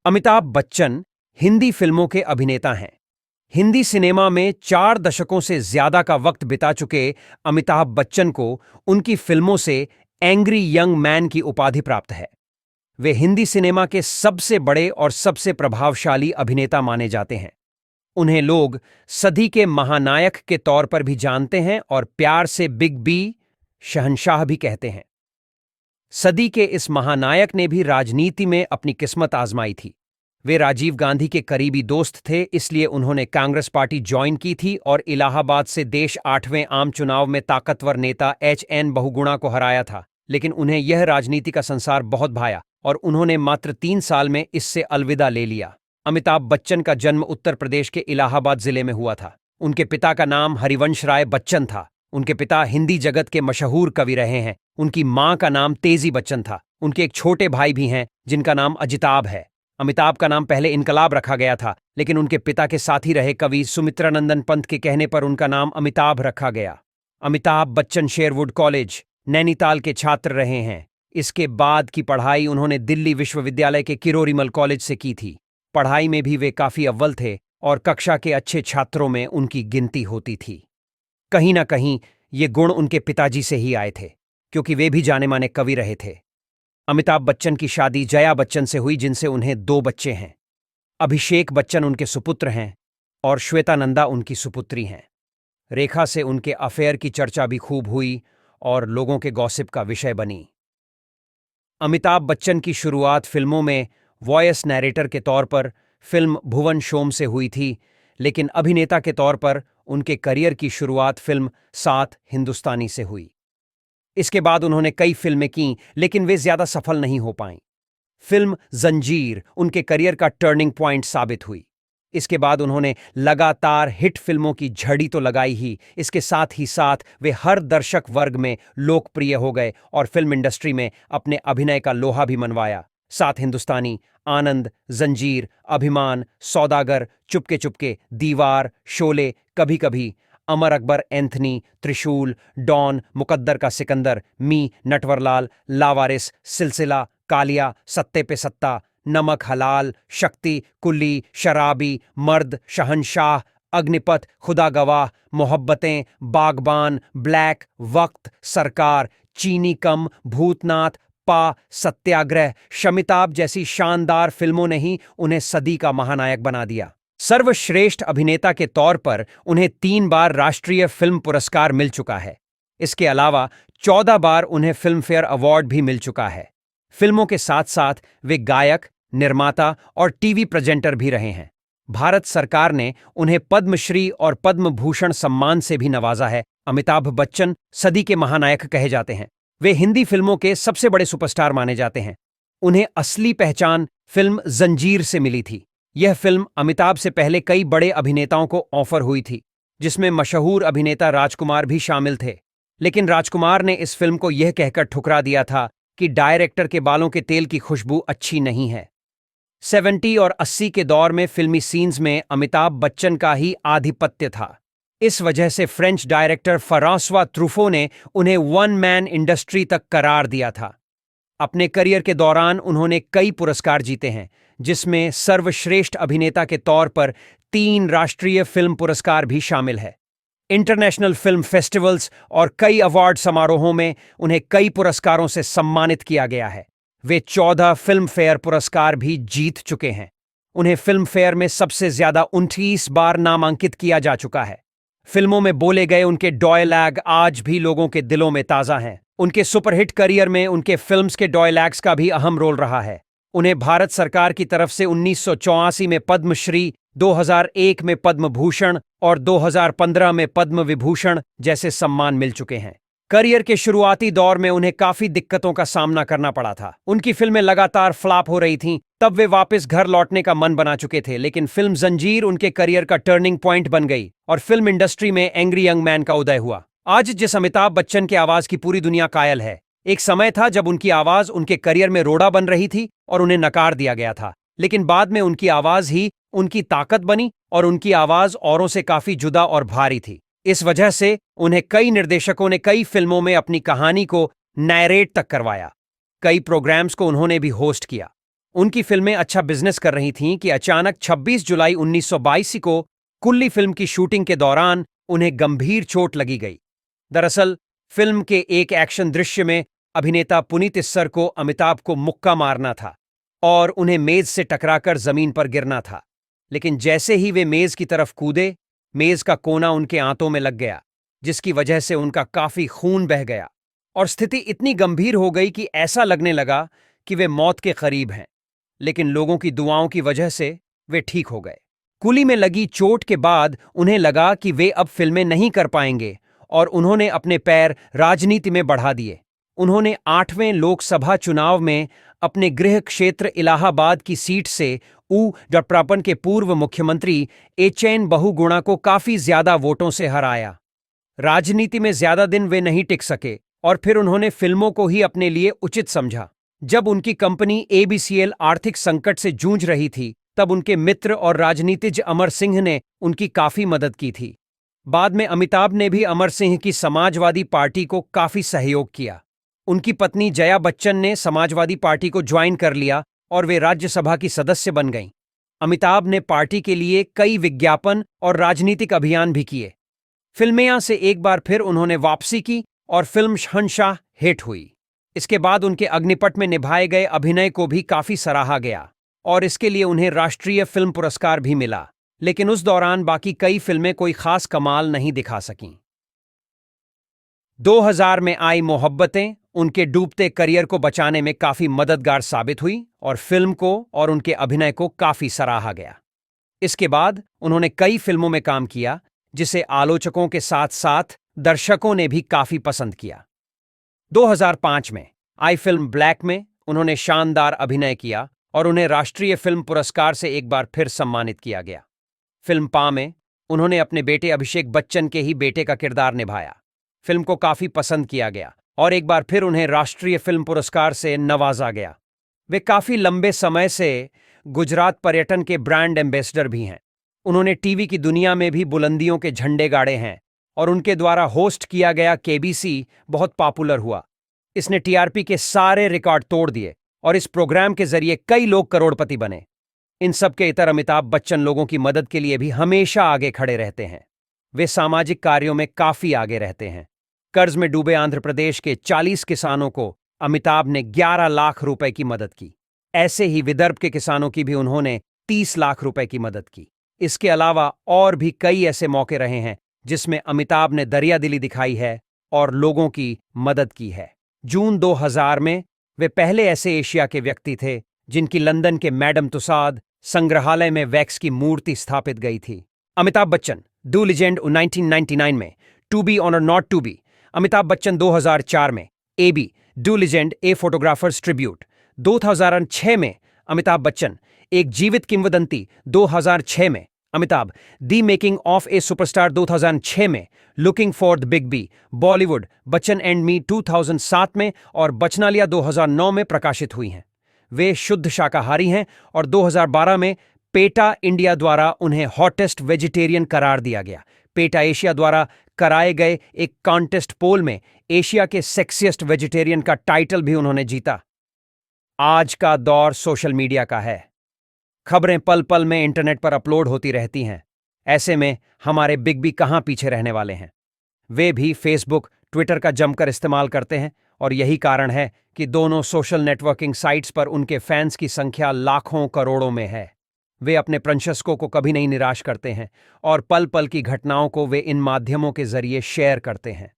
अमिताभ बच्चन हिंदी फिल्मों के अभिनेता हैं। हिंदी सिनेमा में 4 दशकों से ज्यादा का वक्त बिता चुके अमिताभ बच्चन को उनकी फिल्मों से एंग्री यंग मैन की उपाधि प्राप्त है। वे हिंदी सिनेमा के सबसे बड़े और सबसे प्रभावशाली अभिनेता माने जाते हैं। उन्हें लोग सदी के महानायक के तौर पर भी जानते हैं और प्यार से बिग बी, शहंशाह भी कहते हैं। सदी के इस महानायक ने भी राजनीति में अपनी किस्मत आजमाई थी। वे राजीव गांधी के करीबी दोस्त थे, इसलिए उन्होंने कांग्रेस पार्टी ज्वाइन की थी और इलाहाबाद से देश 8वें आम चुनाव में ताकतवर नेता HN बहुगुणा को हराया था। लेकिन उन्हें यह राजनीति का संसार बहुत भाया और उन्होंने मात्र 3 साल में इससे अलविदा ले लिया। अमिताभ बच्चन का जन्म उत्तर प्रदेश के इलाहाबाद जिले में हुआ था। उनके पिता का नाम हरिवंश राय बच्चन था। उनके पिता हिंदी जगत के मशहूर कवि रहे हैं। उनकी मां का नाम तेजी बच्चन था। उनके एक छोटे भाई भी हैं जिनका नाम अजिताभ है। अमिताभ का नाम पहले इनकलाब रखा गया था, लेकिन उनके पिता के साथी रहे कवि सुमित्रानंदन पंत के कहने पर उनका नाम अमिताभ रखा गया। अमिताभ बच्चन शेरवुड कॉलेज, नैनीताल के छात्र रहे हैं। इसके बाद की पढ़ाई उन्होंने दिल्ली विश्वविद्यालय के किरोरीमल कॉलेज से की थी। पढ़ाई में भी वे काफी अव्वल थे और कक्षा के अच्छे छात्रों में उनकी गिनती होती थी। कहीं ना कहीं ये गुण उनके पिताजी से ही आए थे, क्योंकि वे भी जाने माने कवि रहे थे। अमिताभ बच्चन की शादी जया बच्चन से हुई, जिनसे उन्हें 2 बच्चे हैं। अभिषेक बच्चन उनके सुपुत्र हैं और श्वेता नंदा उनकी सुपुत्री हैं। रेखा से उनके अफेयर की चर्चा भी खूब हुई और लोगों के गॉसिप का विषय बनी। अमिताभ बच्चन की शुरुआत फिल्मों में वॉयस नैरेटर के तौर पर फिल्म भुवन शोम से हुई थी, लेकिन अभिनेता के तौर पर उनके करियर की शुरुआत फिल्म 7 हिंदुस्तानी से हुई। इसके बाद उन्होंने कई फिल्में कीं, लेकिन वे ज्यादा सफल नहीं हो पाईं। फिल्म जंजीर उनके करियर का टर्निंग पॉइंट साबित हुई। इसके बाद उन्होंने लगातार हिट फिल्मों की झड़ी तो लगाई ही, इसके साथ ही साथ वे हर दर्शक वर्ग में लोकप्रिय हो गए और फिल्म इंडस्ट्री में अपने अभिनय का लोहा भी मनवाया। 7 हिंदुस्तानी, आनंद, जंजीर, अभिमान, सौदागर, चुपके चुपके, दीवार, शोले, कभी कभी, अमर अकबर एंथनी, त्रिशूल, डॉन, मुकद्दर का सिकंदर, मी, नटवरलाल, लावारिस, सिलसिला, कालिया, सत्ते पे सत्ता, नमक हलाल, शक्ति, कुल्ली, शराबी, मर्द, शहंशाह, अग्निपथ, खुदा गवाह, मोहब्बतें, बागबान, ब्लैक, वक्त, सरकार, चीनी कम, भूतनाथ, पा, सत्याग्रह, शमिताभ जैसी शानदार फिल्मों ने ही उन्हें सदी का महानायक बना दिया। सर्वश्रेष्ठ अभिनेता के तौर पर उन्हें 3 बार राष्ट्रीय फिल्म पुरस्कार मिल चुका है। इसके अलावा 14 बार उन्हें फिल्म फेयर अवार्ड भी मिल चुका है। फिल्मों के साथ साथ वे गायक, निर्माता और टीवी प्रेजेंटर भी रहे हैं। भारत सरकार ने उन्हें पद्मश्री और पद्म भूषण सम्मान से भी नवाजा है। अमिताभ बच्चन सदी के महानायक कहे जाते हैं। वे हिंदी फिल्मों के सबसे बड़े सुपरस्टार माने जाते हैं। उन्हें असली पहचान फिल्म जंजीर से मिली थी। यह फिल्म अमिताभ से पहले कई बड़े अभिनेताओं को ऑफर हुई थी, जिसमें मशहूर अभिनेता राजकुमार भी शामिल थे। लेकिन राजकुमार ने इस फिल्म को यह कहकर ठुकरा दिया था कि डायरेक्टर के बालों के तेल की खुशबू अच्छी नहीं है। 70 और 80 के दौर में फिल्मी सीन्स में अमिताभ बच्चन का ही आधिपत्य था। इस वजह से फ्रेंच डायरेक्टर फ्रांसवा ट्रूफो ने उन्हें 1 मैन इंडस्ट्री तक करार दिया था। अपने करियर के दौरान उन्होंने कई पुरस्कार जीते हैं, जिसमें सर्वश्रेष्ठ अभिनेता के तौर पर 3 राष्ट्रीय फिल्म पुरस्कार भी शामिल है। इंटरनेशनल फिल्म फेस्टिवल्स और कई अवार्ड समारोहों में उन्हें कई पुरस्कारों से सम्मानित किया गया है। वे 14 फिल्म फेयर पुरस्कार भी जीत चुके हैं। उन्हें फिल्म फेयर में सबसे ज्यादा 29 बार नामांकित किया जा चुका है। फिल्मों में बोले गए उनके डायलॉग आज भी लोगों के दिलों में ताजा हैं। उनके सुपरहिट करियर में उनके फिल्म्स के डायलॉग्स का भी अहम रोल रहा है। उन्हें भारत सरकार की तरफ से 1984 में पद्मश्री, 2001 में पद्म भूषण और 2015 में पद्म विभूषण जैसे सम्मान मिल चुके हैं। करियर के शुरुआती दौर में उन्हें काफी दिक्कतों का सामना करना पड़ा था। उनकी फिल्में लगातार फ्लॉप हो रही थीं, तब वे वापस घर लौटने का मन बना चुके थे। लेकिन फिल्म जंजीर उनके करियर का टर्निंग पॉइंट बन गई और फिल्म इंडस्ट्री में एंग्री यंग मैन का उदय हुआ। आज जिस अमिताभ बच्चन की आवाज की पूरी दुनिया कायल है, एक समय था जब उनकी आवाज उनके करियर में रोड़ा बन रही थी और उन्हें नकार दिया गया था। लेकिन बाद में उनकी आवाज ही उनकी ताकत बनी और उनकी आवाज औरों से काफी जुदा और भारी थी। इस वजह से उन्हें कई निर्देशकों ने कई फिल्मों में अपनी कहानी को नैरेट तक करवाया। कई प्रोग्राम्स को उन्होंने भी होस्ट किया। उनकी फिल्में अच्छा बिजनेस कर रही थीं कि अचानक 26 जुलाई 1922 को कुल्ली फिल्म की शूटिंग के दौरान उन्हें गंभीर चोट लगी गई। दरअसल फिल्म के एक एक्शन दृश्य में अभिनेता पुनीत इस्सर को अमिताभ को मुक्का मारना था और उन्हें मेज से टकराकर जमीन पर गिरना था। लेकिन जैसे ही वे मेज की तरफ कूदे, मेज का कोना उनके आंतों में लग गया, जिसकी वजह से उनका काफी खून बह गया और स्थिति इतनी गंभीर हो गई कि ऐसा लगने लगा कि वे मौत के करीब हैं। लेकिन लोगों की दुआओं की वजह से वे ठीक हो गए। कुली में लगी चोट के बाद उन्हें लगा कि वे अब फिल्में नहीं कर पाएंगे और उन्होंने अपने पैर राजनीति में बढ़ा दिए। उन्होंने 8वें लोकसभा चुनाव में अपने गृह क्षेत्र इलाहाबाद की सीट से ऊ.प्रापन के पूर्व मुख्यमंत्री एचएन बहुगुणा को काफी ज्यादा वोटों से हराया। राजनीति में ज्यादा दिन वे नहीं टिक सके और फिर उन्होंने फिल्मों को ही अपने लिए उचित समझा। जब उनकी कंपनी एबीसीएल आर्थिक संकट से जूझ रही थी, तब उनके मित्र और राजनीतिज्ञ अमर सिंह ने उनकी काफी मदद की थी। बाद में अमिताभ ने भी अमर सिंह की समाजवादी पार्टी को काफी सहयोग किया। उनकी पत्नी जया बच्चन ने समाजवादी पार्टी को ज्वाइन कर लिया और वे राज्यसभा की सदस्य बन गईं। अमिताभ ने पार्टी के लिए कई विज्ञापन और राजनीतिक अभियान भी किए। फिल्में से एक बार फिर उन्होंने वापसी की और फिल्म शहंशाह हिट हुई। इसके बाद उनके अग्निपथ में निभाए गए अभिनय को भी काफी सराहा गया और इसके लिए उन्हें राष्ट्रीय फिल्म पुरस्कार भी मिला। लेकिन उस दौरान बाकी कई फिल्में कोई खास कमाल नहीं दिखा सकीं। 2000 में आई मोहब्बतें उनके डूबते करियर को बचाने में काफी मददगार साबित हुई और फिल्म को और उनके अभिनय को काफी सराहा गया। इसके बाद उन्होंने कई फिल्मों में काम किया, जिसे आलोचकों के साथ साथ दर्शकों ने भी काफी पसंद किया। 2005 में आई फिल्म ब्लैक में उन्होंने शानदार अभिनय किया और उन्हें राष्ट्रीय फिल्म पुरस्कार से एक बार फिर सम्मानित किया गया। फिल्म पा में उन्होंने अपने बेटे अभिषेक बच्चन के ही बेटे का किरदार निभाया। फिल्म को काफी पसंद किया गया और एक बार फिर उन्हें राष्ट्रीय फिल्म पुरस्कार से नवाजा गया। वे काफी लंबे समय से गुजरात पर्यटन के ब्रांड एम्बेसडर भी हैं। उन्होंने टीवी की दुनिया में भी बुलंदियों के झंडे गाड़े हैं और उनके द्वारा होस्ट किया गया केबीसी बहुत पॉपुलर हुआ। इसने टीआरपी के सारे रिकॉर्ड तोड़ दिए और इस प्रोग्राम के जरिए कई लोग करोड़पति बने। इन सब के इतर अमिताभ बच्चन लोगों की मदद के लिए भी हमेशा आगे खड़े रहते हैं। वे सामाजिक कार्यों में काफी आगे रहते हैं। कर्ज में डूबे आंध्र प्रदेश के 40 किसानों को अमिताभ ने 11 लाख रुपए की मदद की। ऐसे ही विदर्भ के किसानों की भी उन्होंने 30 लाख रुपए की मदद की। इसके अलावा और भी कई ऐसे मौके रहे हैं जिसमें अमिताभ ने दरियादिली दिखाई है और लोगों की मदद की है। जून 2000 में वे पहले ऐसे एशिया के व्यक्ति थे जिनकी लंदन के मैडम तुसाद संग्रहालय में वैक्स की मूर्ति स्थापित गई थी। अमिताभ बच्चन डू लीजेंड 1999 में, टू बी और not to be. Amitabh Bachchan 2004 में, AB the legend a photographers tribute. 2006 में अमिताभ बच्चन एक जीवित किंवदंती। 2006 में Amitabh the making of a superstar. 2006 में looking for the big B. Bollywood Bachchan and me 2007 में और बचनालिया 2009 में प्रकाशित हुई हैं। वे शुद्ध शाकाहारी हैं और 2012 में पेटा इंडिया द्वारा उन्हें हॉटेस्ट वेजिटेरियन करार दिया गया। पेटा एशिया द्वारा कराए गए एक कॉन्टेस्ट पोल में एशिया के सेक्सिएस्ट वेजिटेरियन का टाइटल भी उन्होंने जीता। आज का दौर सोशल मीडिया का है। खबरें पल पल में इंटरनेट पर अपलोड होती रहती हैं। ऐसे में हमारे बिग बी कहां पीछे रहने वाले हैं। वे भी फेसबुक, ट्विटर का जमकर इस्तेमाल करते हैं और यही कारण है कि दोनों सोशल नेटवर्किंग साइट्स पर उनके फैंस की संख्या लाखों करोड़ों में है। वे अपने प्रशंसकों को कभी नहीं निराश करते हैं और पल पल की घटनाओं को वे इन माध्यमों के जरिए शेयर करते हैं।